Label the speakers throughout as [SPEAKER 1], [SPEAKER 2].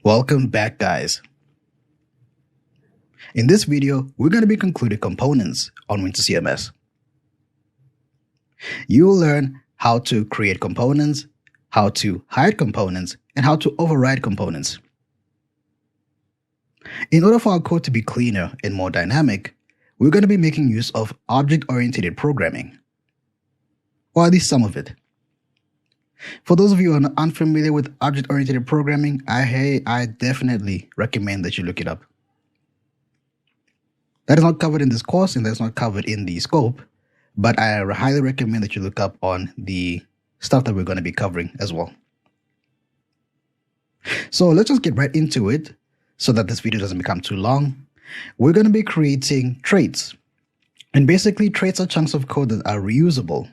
[SPEAKER 1] Welcome back, guys. In this video, we're going to be concluding components on Winter CMS. You will learn how to create components, how to hide components, and how to override components. In order for our code to be cleaner and more dynamic, we're going to be making use of object-oriented programming, or at least some of it. For those of you who are unfamiliar with object-oriented programming, I definitely recommend that you look it up. That is not covered in this course and that's not covered in the scope, but I highly recommend that you look up on the stuff that we're going to be covering as well. So let's just get right into it so that this video doesn't become too long. We're going to be creating traits. And basically, traits are chunks of code that are reusable,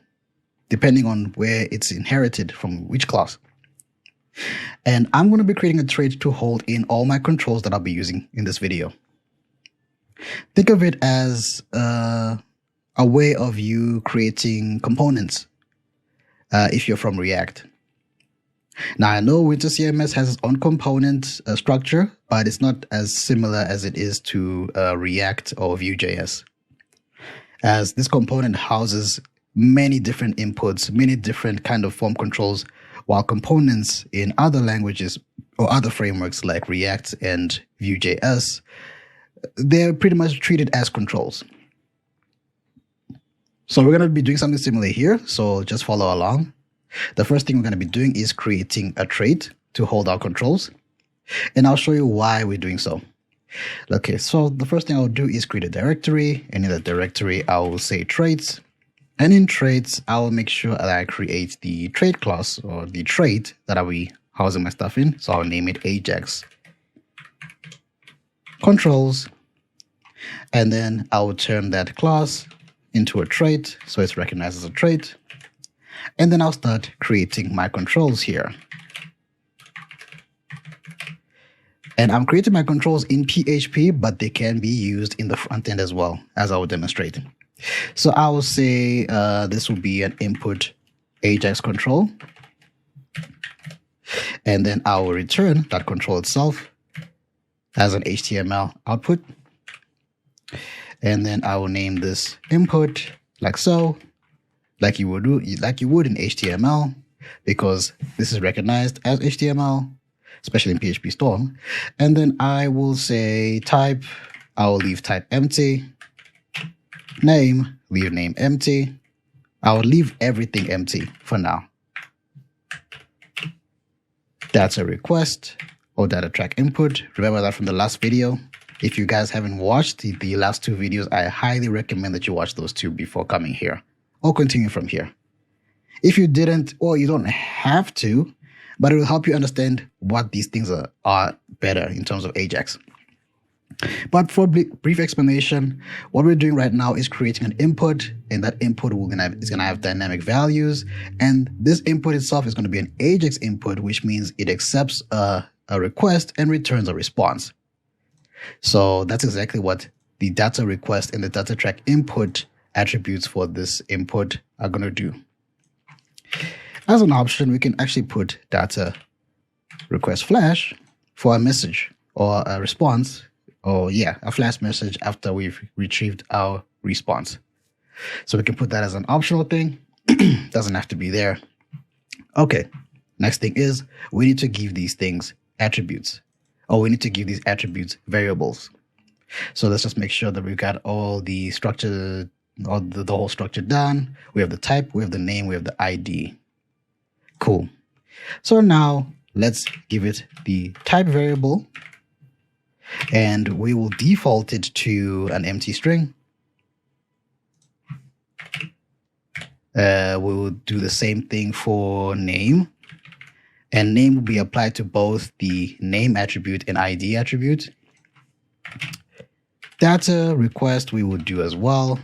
[SPEAKER 1] depending on where it's inherited from which class. And I'm going to be creating a trait to hold in all my controls that I'll be using in this video. Think of it as a way of you creating components if you're from React. Now, I know Winter CMS has its own component structure, but it's not as similar as it is to React or Vue.js, as this component houses many different inputs, many different kind of form controls, while components in other languages or other frameworks like React and Vue.js, they're pretty much treated as controls. So we're going to be doing something similar here, so just follow along. The first thing we're going to be doing is creating a trait to hold our controls, and I'll show you why we're doing so. Okay, so the first thing I'll do is create a directory, and in that directory I will say traits. And in traits, I will make sure that I create the trait class or the trait that I'll be housing my stuff in. So I'll name it Ajax Controls. And then I will turn that class into a trait, so it's recognized as a trait. And then I'll start creating my controls here. And I'm creating my controls in PHP, but they can be used in the front end as well, as I will demonstrate. So I will say this will be an input Ajax control. And then I will return that control itself as an HTML output. And then I will name this input like so, like you would in HTML, because this is recognized as HTML, especially in PHP Storm. And then I will say type, I will leave type empty. Name, leave name empty. I'll leave everything empty for now. Data request or data track input. Remember that from the last video. If you guys haven't watched the last two videos, I highly recommend that you watch those two before coming here or continue from here. If you didn't, or you don't have to, but it will help you understand what these things are better in terms of Ajax. But for brief explanation, what we're doing right now is creating an input, and that input is going to have dynamic values. And this input itself is going to be an Ajax input, which means it accepts a request and returns a response. So that's exactly what the data request and the data track input attributes for this input are going to do. As an option, we can actually put data request flash for a message or a response. Oh yeah, a flash message after we've retrieved our response. So we can put that as an optional thing. Doesn't have to be there. Okay, next thing is we need to give these things attributes, or we need to give these attributes variables. So let's just make sure that we've got all the structure, or the whole structure done. We have the type, we have the name, we have the ID. Cool. So now let's give it the type variable. And we will default it to an empty string. We will do the same thing for name. And name will be applied to both the name attribute and ID attribute. Data request we will do as well,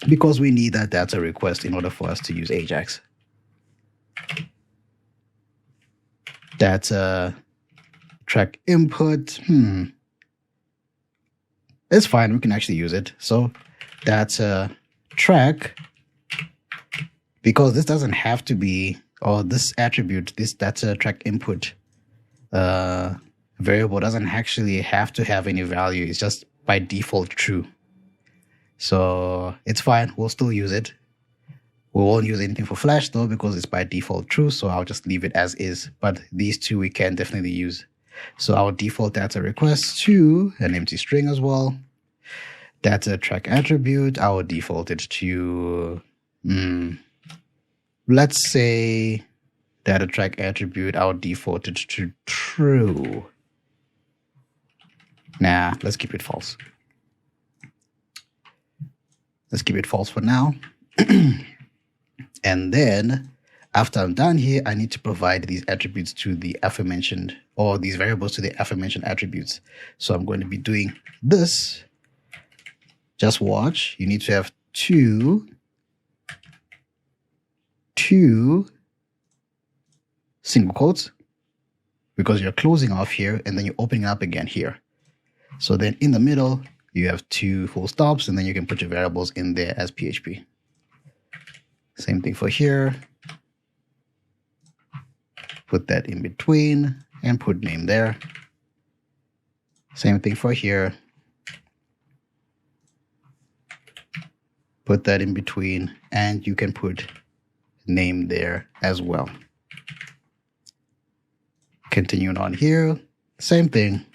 [SPEAKER 1] because we need that data request in order for us to use Ajax. Data track input. It's fine, we can actually use it. So data track, because this doesn't have to be, or this attribute, this data track input variable doesn't actually have to have any value. It's just by default true. So it's fine. We'll still use it. We won't use anything for flash though, because it's by default true. So I'll just leave it as is. But these two we can definitely use. So our default data request to an empty string as well. Data track attribute, I will default it to, let's say data track attribute, I'll default it to true. Nah, let's keep it false. Let's keep it false for now. And then after I'm done here, I need to provide these attributes to the aforementioned, or these variables to the aforementioned attributes. So I'm going to be doing this. Just watch. You need to have two single quotes, because you're closing off here and then you're opening up again here. So then in the middle, you have two full stops, and then you can put your variables in there as PHP. Same thing for here. Put that in between and put name there. Same thing for here. Put that in between, and you can put name there as well. Continuing on here, same thing.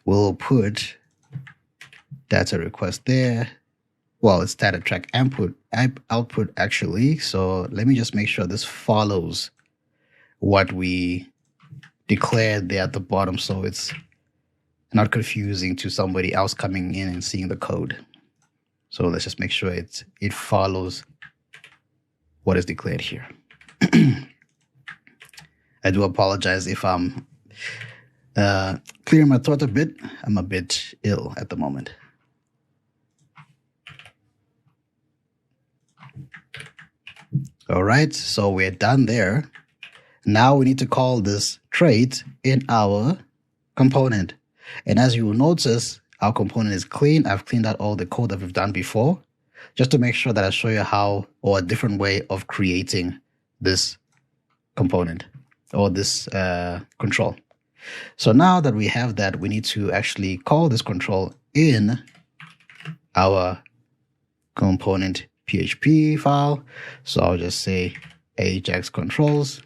[SPEAKER 1] We'll put data request there. Well, it's data track output actually. So let me just make sure this follows what we declared there at the bottom, so it's not confusing to somebody else coming in and seeing the code. So let's just make sure it follows what is declared here. I do apologize if I'm clearing my throat a bit. I'm a bit ill at the moment. All right, so we're done there. Now we need to call this trait in our component. And as you will notice, our component is clean. I've cleaned out all the code that we've done before, just to make sure that I show you how, or a different way of creating this component or this control. So now that we have that, we need to actually call this control in our component PHP file. So I'll just say Ajax Controls.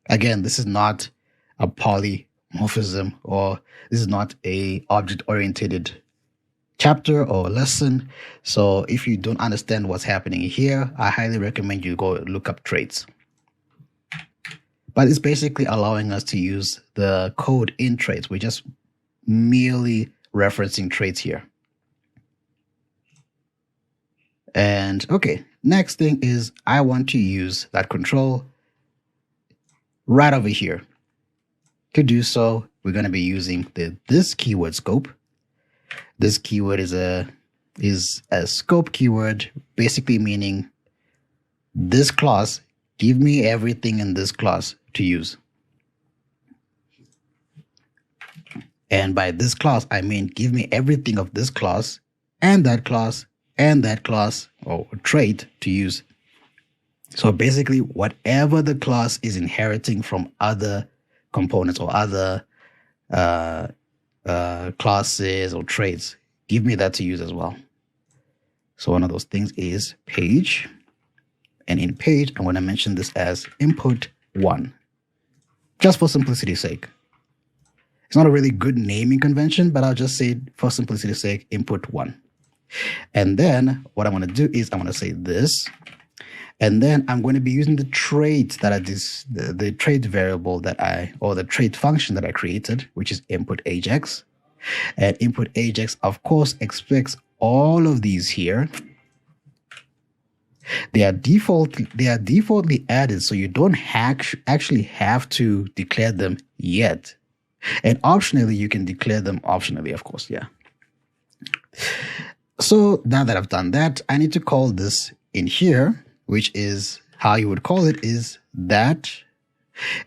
[SPEAKER 1] Again, this is not a polymorphism, or this is not a object-oriented chapter or lesson. So if you don't understand what's happening here, I highly recommend you go look up traits. But it's basically allowing us to use the code in traits. We're just merely referencing traits here. And okay, next thing is I want to use that control right over here. To do so, we're going to be using this keyword scope. This keyword is a scope keyword, basically meaning this class, give me everything in this class to use. And by this class, I mean give me everything of this class and that class and that class or trait to use. So basically, whatever the class is inheriting from other components or other classes or traits, give me that to use as well. So one of those things is page. And in page, I'm going to mention this as input 1, just for simplicity's sake. It's not a really good naming convention, but I'll just say for simplicity's sake, input 1. And then what I'm going to do is I'm going to say this, and then I'm going to be using the trait that the trait variable or the trait function that I created, which is input Ajax. And input Ajax, of course, expects all of these here. They are defaultly added, so you don't actually have to declare them yet. And optionally, you can declare them optionally, of course, yeah. So now that I've done that, I need to call this in here, which is how you would call it is that,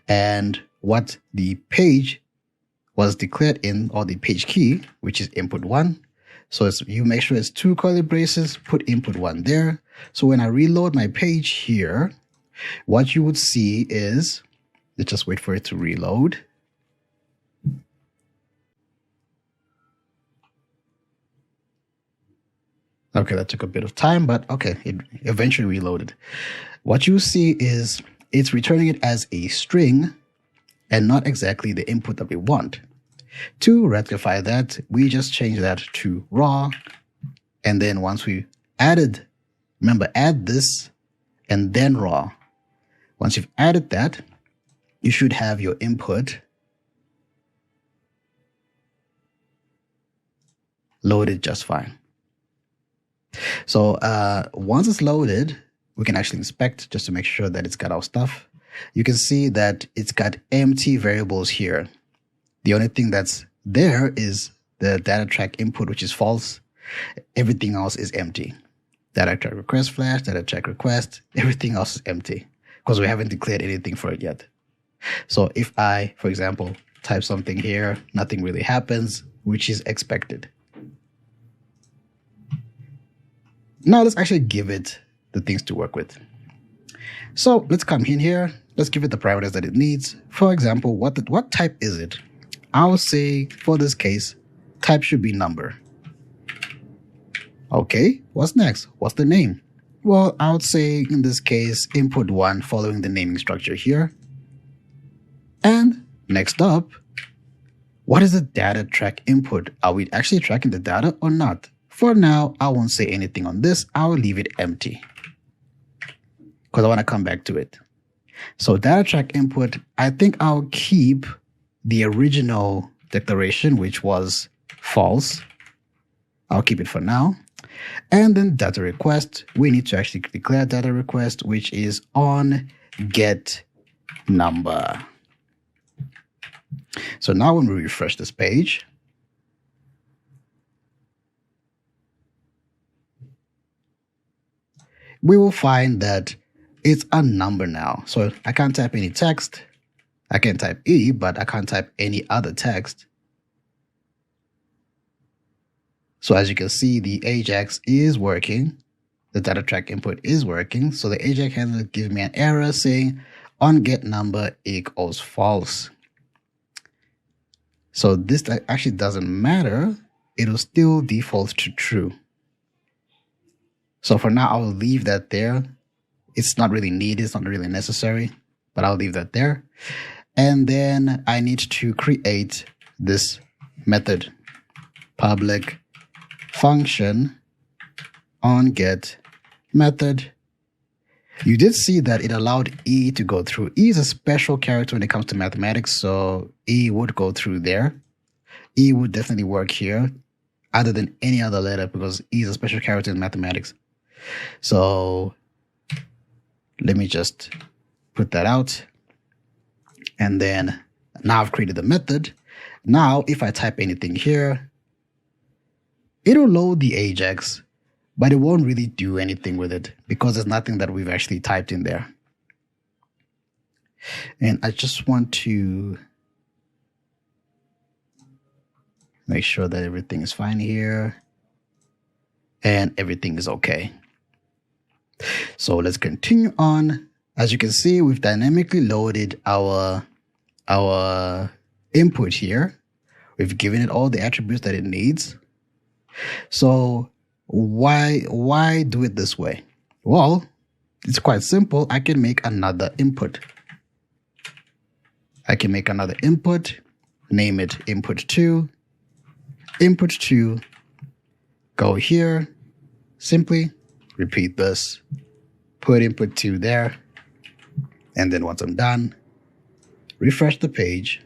[SPEAKER 1] and what the page was declared in, or the page key, which is input 1. So you make sure it's 2 curly braces, put input 1 there. So when I reload my page here, what you would see is Let's just wait for it to reload. Okay, that took a bit of time, but okay, it eventually reloaded. What you see is it's returning it as a string and not exactly the input that we want. To rectify that, we just change that to raw. And then once we added, remember, add this and then raw. Once you've added that, you should have your input loaded just fine. So once it's loaded, we can actually inspect just to make sure that it's got our stuff. You can see that it's got empty variables here. The only thing that's there is the data track input, which is false. Everything else is empty. Data track request flash, data track request, everything else is empty because we haven't declared anything for it yet. So if I, for example, type something here, nothing really happens, which is expected. Now let's actually give it the things to work with. So let's come in here. Let's give it the parameters that it needs. For example, what type is it? I would say for this case, type should be number. Okay, what's next? What's the name? Well, I would say in this case, input 1 following the naming structure here. And next up, what is the data track input? Are we actually tracking the data or not? For now, I won't say anything on this. I will leave it empty because I want to come back to it. So data track input, I think I'll keep the original declaration, which was false. I'll keep it for now. And then data request, we need to actually declare data request, which is on get number. So now when we refresh this page, we will find that it's a number now. So I can't type any text. I can type E, but I can't type any other text. So as you can see, the Ajax is working. The data track input is working. So the Ajax handler gives me an error saying on get number equals false. So this actually doesn't matter. It'll still default to true. So for now, I will leave that there. It's not really needed. It's not really necessary, but I'll leave that there. And then I need to create this method, public function on get method. You did see that it allowed E to go through. E is a special character when it comes to mathematics, so E would go through there. E would definitely work here other than any other letter because E is a special character in mathematics. So let me just put that out. And then now I've created the method. Now, if I type anything here, it'll load the Ajax, but it won't really do anything with it because there's nothing that we've actually typed in there. And I just want to make sure that everything is fine here and everything is okay. So let's continue on. As you can see, we've dynamically loaded our input here. We've given it all the attributes that it needs. So why do it this way? Well, it's quite simple. I can make another input. I can make another input, name it input 2. Input 2, go here, simply repeat this, put input 2 there. And then once I'm done, refresh the page.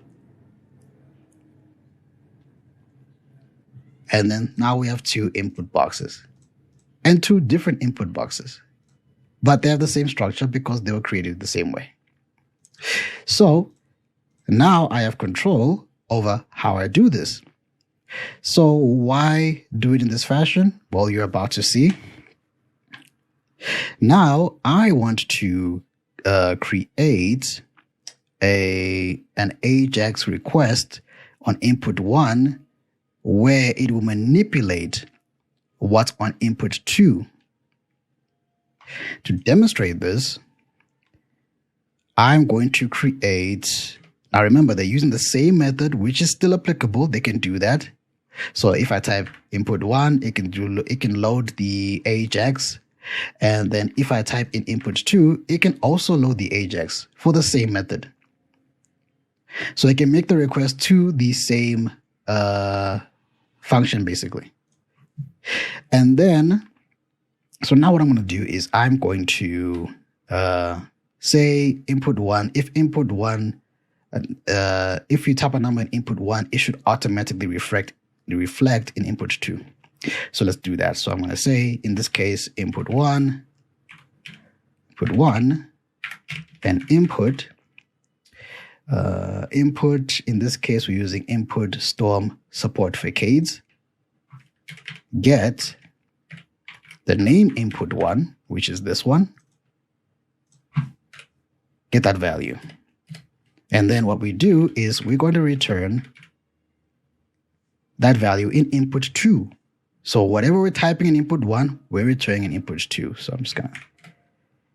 [SPEAKER 1] And then now we have 2 input boxes and 2 different input boxes, but they have the same structure because they were created the same way. So now I have control over how I do this. So why do it in this fashion? Well, you're about to see. Now I want to create an Ajax request on input 1 where it will manipulate what's on input 2. To demonstrate this, I'm going to create, now remember they're using the same method, which is still applicable. They can do that. So if I type input 1, it can load the Ajax. And then if I type in input 2, it can also load the Ajax for the same method. So I can make the request to the same function basically. And then, so now what I'm going to do is I'm going to say input 1. If input 1, if you type a number in input 1, it should automatically reflect in input 2. So let's do that. So I'm going to say, in this case, input 1, and input, in this case, we're using input storm support facades, get the name input 1, which is this one, get that value. And then what we do is we're going to return that value in input 2. So whatever we're typing in input 1, we're returning in input 2. So I'm just going to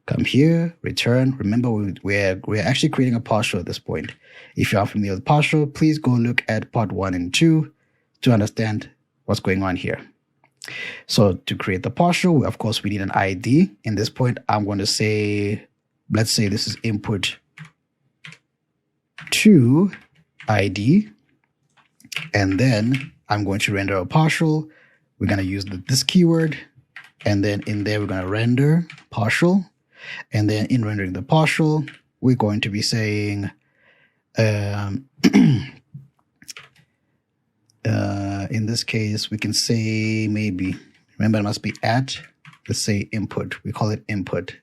[SPEAKER 1] come here, return. Remember, we're actually creating a partial at this point. If you are familiar with partial, please go look at part 1 and 2 to understand what's going on here. So to create the partial, of course, we need an ID. In this point, I'm going to say, let's say this is input 2 ID. And then I'm going to render a partial. We're going to use this keyword. And then in there, we're going to render partial. And then in rendering the partial, we're going to be saying, in this case, we can say maybe, remember it must be at, let's say input. We call it input.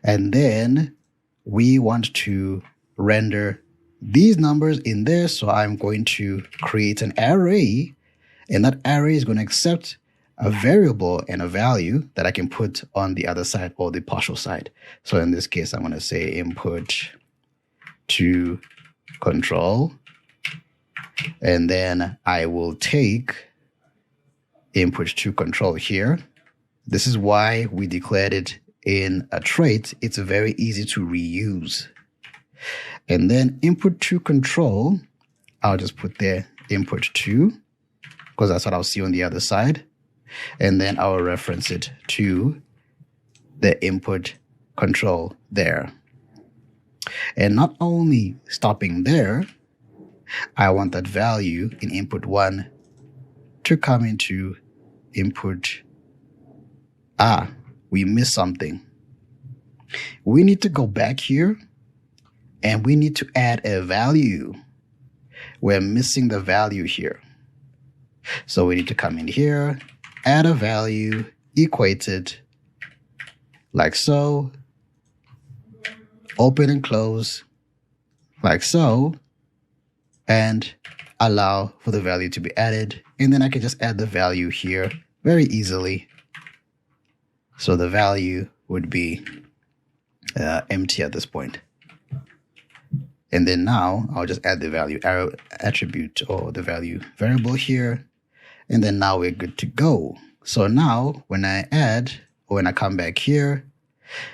[SPEAKER 1] And then we want to render these numbers in there. So I'm going to create an array, and that array is going to accept a variable and a value that I can put on the other side or the partial side. So in this case, I'm going to say input to control, and then I will take input to control here. This is why we declared it in a trait. It's very easy to reuse. And then input to control, I'll just put there input to, because that's what I'll see on the other side. And then I'll reference it to the input control there. And not only stopping there, I want that value in input 1 to come into input. We missed something. We need to go back here and we need to add a value. We're missing the value here. So we need to come in here, add a value, equate it like so, open and close like so, and allow for the value to be added. And then I can just add the value here very easily. So the value would be empty at this point. And then now I'll just add the value attribute or the value variable here. And then now we're good to go. So now when I add, or when I come back here,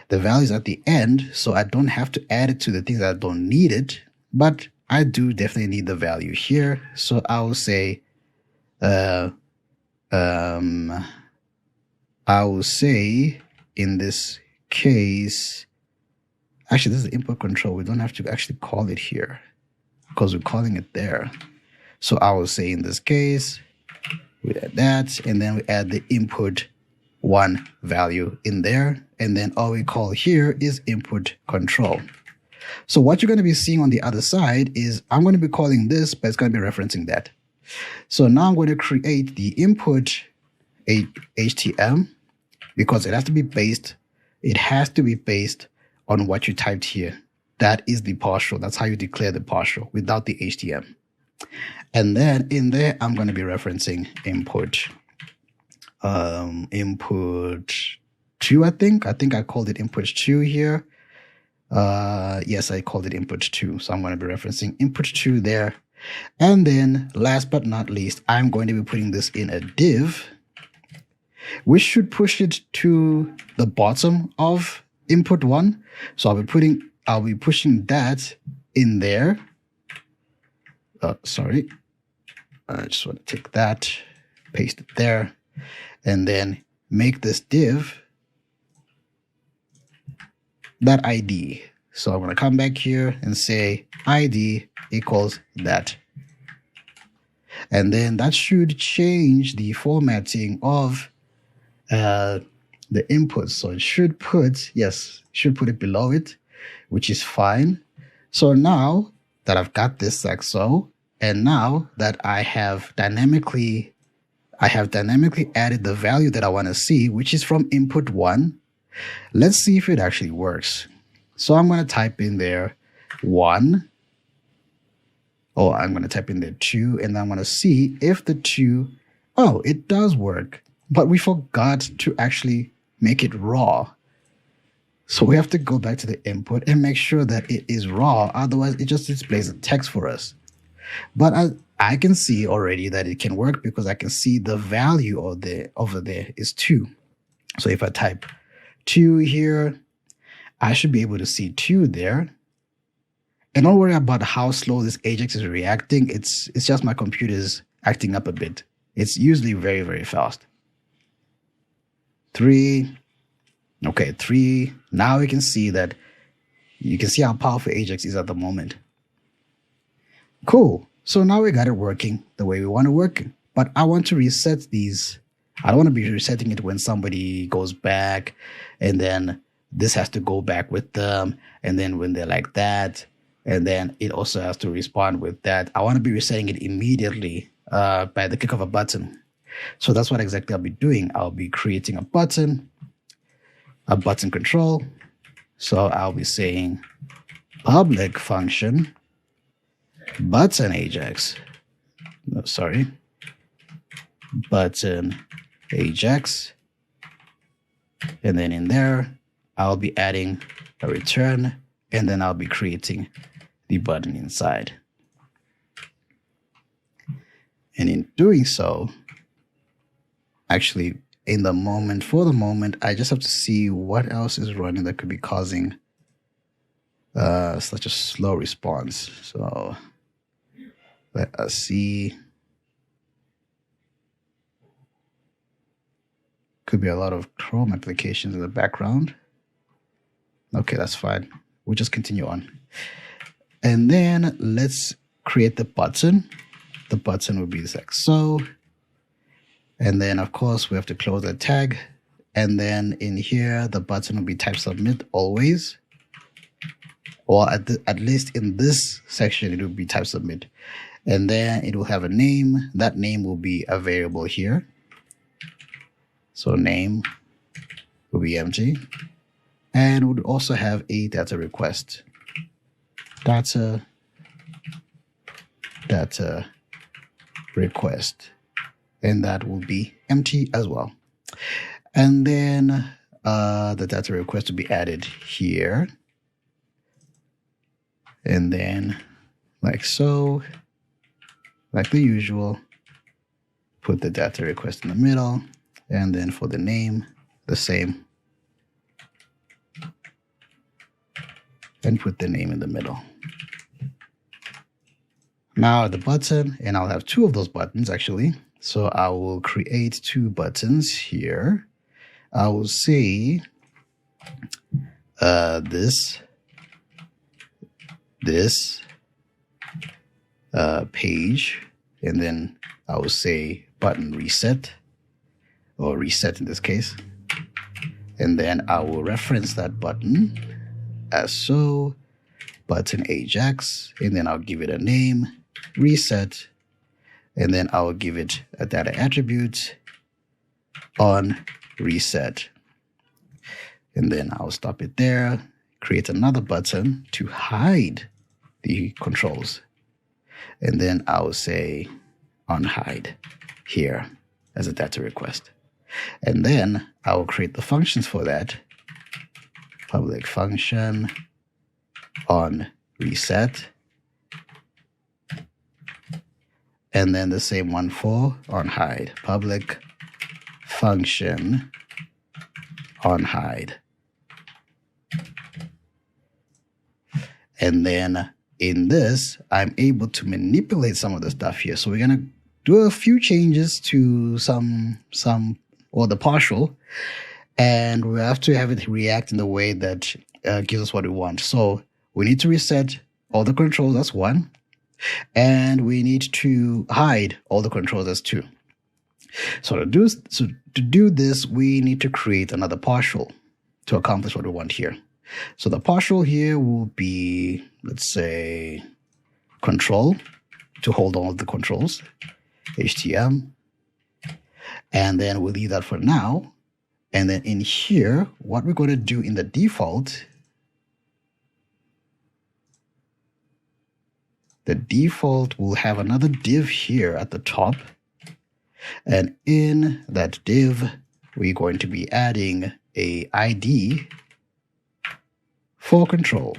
[SPEAKER 1] the value is at the end. So I don't have to add it to the things that don't need it, but I do definitely need the value here. So I will say, I will say in this case, actually, this is the input control. We don't have to actually call it here because we're calling it there. So I will say in this case, we add that, and then we add the input 1 value in there. And then all we call here is input control. So what you're going to be seeing on the other side is I'm going to be calling this, but it's going to be referencing that. So now I'm going to create the input HTM because it has to be based. It has to be based on what you typed here. That is the partial. That's how you declare the partial without the HTM. And then in there, I'm going to be referencing input 2, I think I called it input 2 here. Yes, I called it input 2. So I'm going to be referencing input 2 there. And then last but not least, I'm going to be putting this in a div, which should push it to the bottom of input 1. So I'll be putting I'll be pushing that in there. Sorry. I just want to take that, paste it there, and then make this div that ID. So I'm going to come back here and say ID equals that. And then that should change the formatting of the input. So it should put, yes, should put it below it, which is fine. So now that I've got this like so, and now that I have dynamically added the value that I want to see, which is from input 1. Let's see if it actually works. So I'm going to type in there 1, or I'm going to type in there 2, and I'm going to see if the 2, oh, it does work, but we forgot to actually make it raw. So we have to go back to the input and make sure that it is raw. Otherwise, it just displays the text for us. But I can see already that it can work because I can see the value of over there is 2. So if I type 2 here, I should be able to see 2 there. And don't worry about how slow this Ajax is reacting. It's just my computer's acting up a bit. It's usually very, very fast. 3. Okay, 3. Now we can see that you can see how powerful Ajax is at the moment. Cool. So now we got it working the way we want to work. But I want to reset these. I don't want to be resetting it when somebody goes back and then this has to go back with them. And then when they're like that, and then it also has to respond with that. I want to be resetting it immediately by the click of a button. So that's what exactly I'll be doing. I'll be creating a button control. So I'll be saying public function button Ajax. No, sorry. Button Ajax. And then in there, I'll be adding a return, and then I'll be creating the button inside. And in doing so, actually, for the moment, I just have to see what else is running that could be causing such a slow response. So let us see. Could be a lot of Chrome applications in the background. Okay, that's fine. We'll just continue on. And then let's create the button. The button will be like so. And then, of course, we have to close the tag. And then in here, the button will be type submit always. Or at least in this section, it will be type submit. And then it will have a name. That name will be a variable here. So name will be empty. And would also have a data request. Data request. And that will be empty as well. And then the data request will be added here. And then like so, like the usual, put the data request in the middle. And then for the name, the same. And put the name in the middle. Now the button, and I'll have 2 of those buttons actually. So I will create 2 buttons here. I will say this page, and then I will say button reset, or reset in this case. And then I will reference that button as so, button Ajax, and then I'll give it a name, reset, and then I'll give it a data attribute on reset. And then I'll stop it there, create another button to hide the controls. And then I'll say on hide here as a data request. And then I will create the functions for that. Public function on reset. And then the same one for on hide. Public function on hide. And then in this, I'm able to manipulate some of the stuff here. So we're going to do a few changes to or the partial, and we have to have it react in the way that gives us what we want. So we need to reset all the controls, that's 1. And we need to hide all the controls, that's 2. So to do this, we need to create another partial to accomplish what we want here. So the partial here will be, let's say, control, to hold all of the controls, HTM. And then we'll leave that for now. And then in here, what we're going to do in the default, the default will have another div here at the top. And in that div, we're going to be adding a ID for control.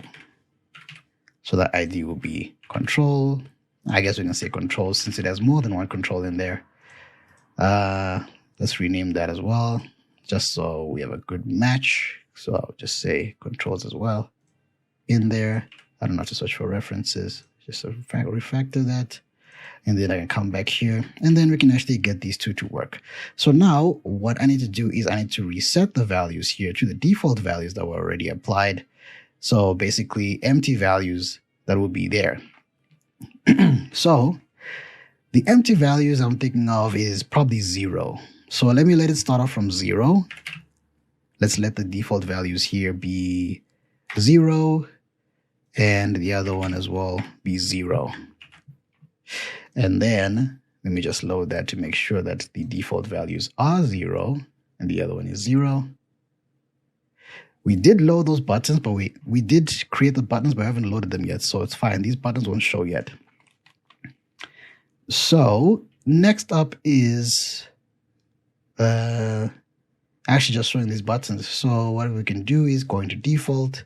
[SPEAKER 1] So that ID will be control. I guess we can say control since it has more than one control in there. Let's rename that as well, just so we have a good match. So I'll just say controls as well in there. I don't have to search for references, just refactor that. And then I can come back here and then we can actually get these two to work. So now what I need to do is I need to reset the values here to the default values that were already applied. So basically empty values that will be there. So the empty values I'm thinking of is probably 0. So let it start off from 0. Let's let the default values here be 0 and the other one as well be 0. And then let me just load that to make sure that the default values are 0 and the other one is 0. We did load those buttons, but we did create the buttons, but I haven't loaded them yet. So it's fine. These buttons won't show yet. So next up is actually just showing these buttons. So what we can do is going to default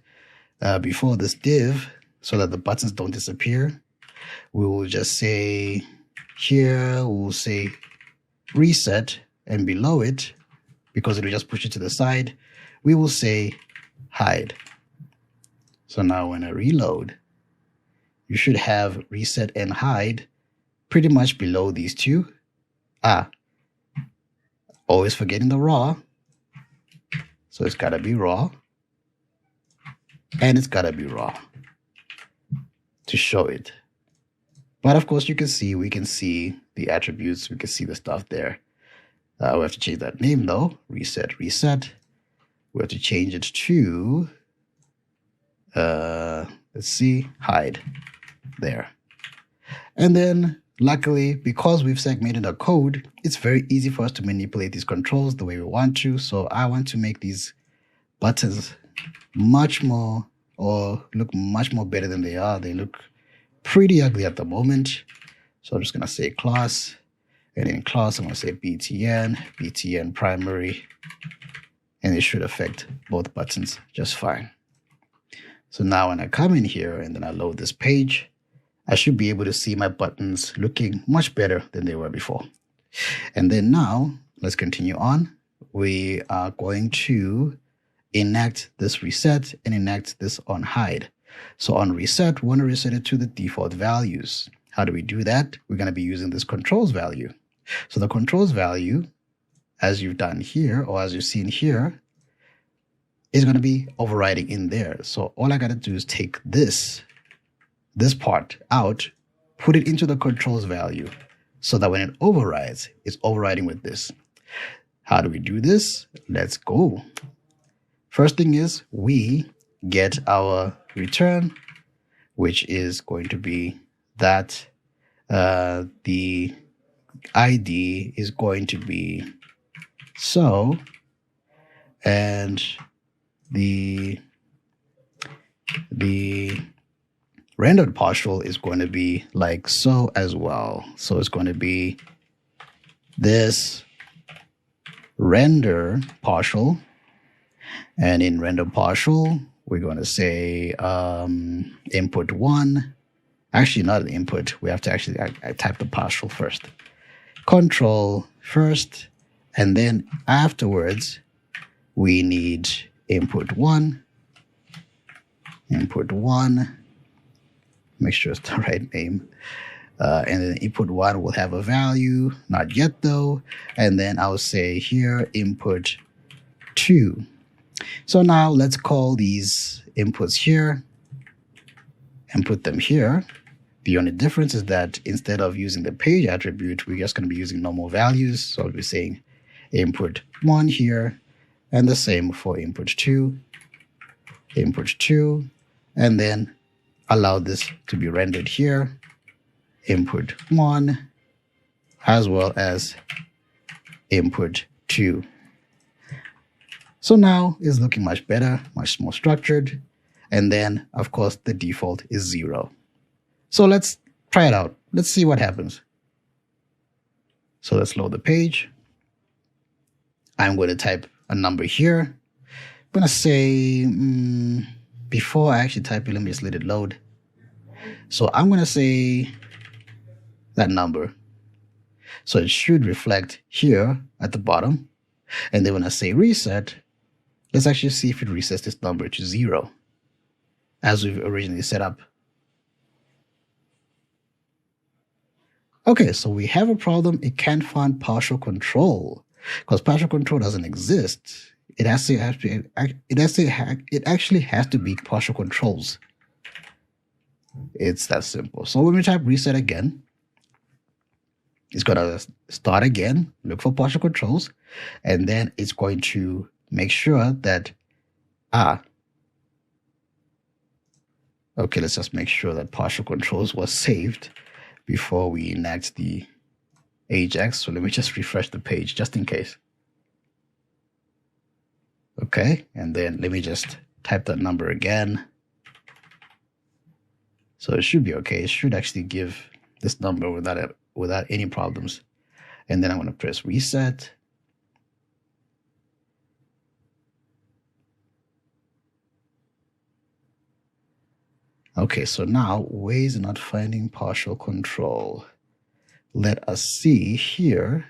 [SPEAKER 1] before this div so that the buttons don't disappear. We will just say here, we'll say reset, and below it, because it will just push it to the side, we will say hide. So now when I reload, you should have reset and hide pretty much below these two. Always forgetting the raw. So it's gotta be raw. And it's gotta be raw to show it. But of course, we can see the attributes, we can see the stuff there. We have to change that name though. Reset. We have to change it to, let's see, hide there. And then luckily, because we've segmented our code, it's very easy for us to manipulate these controls the way we want to. So I want to make these buttons much more, or look much more better than they are. They look pretty ugly at the moment. So I'm just going to say class, and in class, I'm going to say btn primary, and it should affect both buttons just fine. So now when I come in here and then I load this page, I should be able to see my buttons looking much better than they were before. And then now let's continue on. We are going to enact this reset and enact this on hide. So on reset, we want to reset it to the default values. How do we do that? We're going to be using this controls value. So the controls value, as you've done here, or as you've seen here, is going to be overriding in there. So all I got to do is take this part out, put it into the controls value, so that when it overrides, it's overriding with this. How do we do this? Let's go. First thing is we get our return, which is going to be that the ID is going to be so, and the rendered partial is going to be like so as well. So it's going to be this render partial, and in render partial, we're going to say input 1. Actually, not an input. We have to actually I type the partial first. Control first, and then afterwards, we need input 1, Make sure it's the right name. And then input 1 will have a value, not yet though. And then I'll say here input 2. So now let's call these inputs here and put them here. The only difference is that instead of using the page attribute, we're just going to be using normal values. So I'll be saying input 1 here, and the same for input 2, and then allow this to be rendered here, input 1, as well as input 2. So now it's looking much better, much more structured. And then, of course, the default is 0. So let's try it out. Let's see what happens. So let's load the page. I'm going to type a number here. I'm going to say, before I actually type it, let me just let it load. So I'm going to say that number. So it should reflect here at the bottom. And then when I say reset, let's actually see if it resets this number to 0, as we've originally set up. Okay, so we have a problem. It can't find partial control because partial control doesn't exist. It actually has to be partial controls. It's that simple. So when we type reset again, it's going to start again, look for partial controls, and then it's going to make sure that, okay, let's just make sure that partial controls was saved before we enact the Ajax. So let me just refresh the page just in case. Okay, and then let me just type that number again. So it should be okay. It should actually give this number without any problems. And then I'm going to press reset. Okay, so now ways not finding partial control. Let us see here.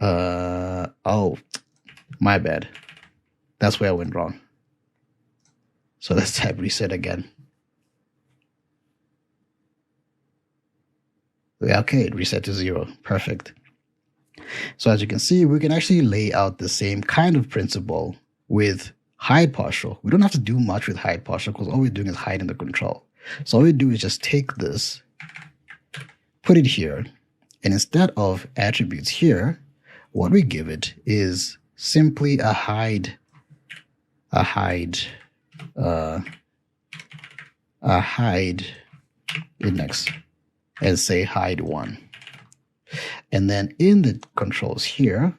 [SPEAKER 1] Oh, my bad. That's where I went wrong. So let's type reset again. Okay, it reset to 0. Perfect. So as you can see, we can actually lay out the same kind of principle with hide partial. We don't have to do much with hide partial because all we're doing is hiding the control. So all we do is just take this, put it here, and instead of attributes here, what we give it is simply a hide index and say hide 1. And then in the controls here,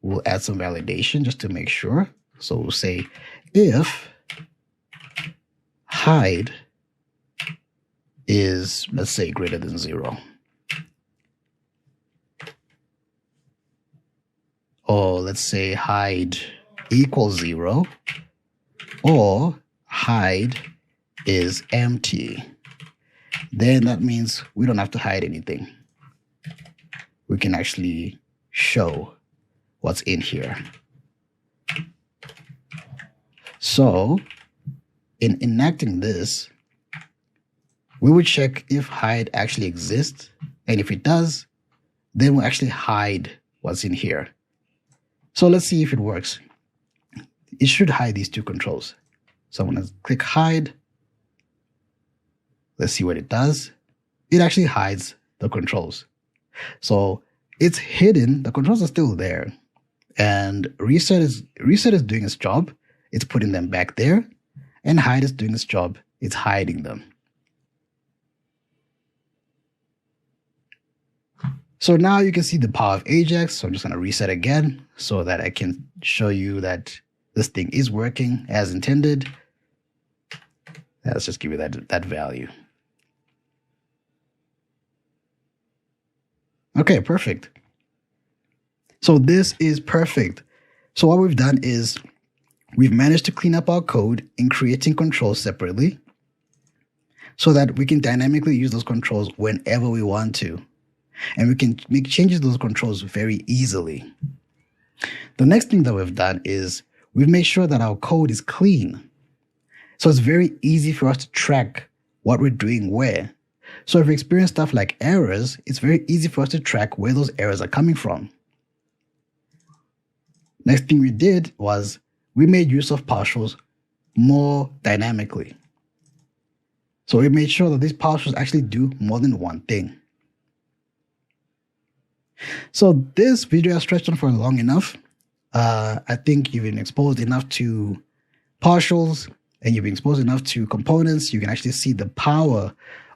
[SPEAKER 1] we'll add some validation just to make sure. So we'll say if hide is, let's say, greater than 0. Or let's say hide equals 0. Or hide is empty. Then that means we don't have to hide anything. We can actually show what's in here. So in enacting this, we would check if hide actually exists. And if it does, then we'll actually hide what's in here. So let's see if it works. It should hide these two controls. So I'm going to click hide. Let's see what it does. It actually hides the controls. So it's hidden. The controls are still there. And reset is doing its job. It's putting them back there. And hide is doing its job. It's hiding them. So now you can see the power of Ajax. So I'm just going to reset again so that I can show you that this thing is working as intended. Let's just give you that value. Okay, perfect. So this is perfect. So what we've done is we've managed to clean up our code in creating controls separately so that we can dynamically use those controls whenever we want to. And we can make changes to those controls very easily. The next thing that we've done is we've made sure that our code is clean. So it's very easy for us to track what we're doing where. So if we experience stuff like errors, it's very easy for us to track where those errors are coming from. Next thing we did was we made use of partials more dynamically. So we made sure that these partials actually do more than one thing. So this video has stretched on for long enough. I think you've been exposed enough to partials and you've been exposed enough to components. You can actually see the power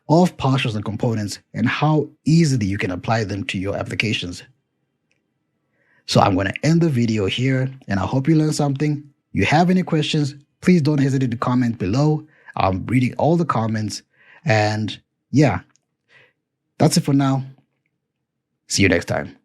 [SPEAKER 1] of partials and components and how easily you can apply them to your applications. So I'm going to end the video here and I hope you learned something. You have any questions, please don't hesitate to comment below. I'm reading all the comments and yeah, that's it for now. See you next time.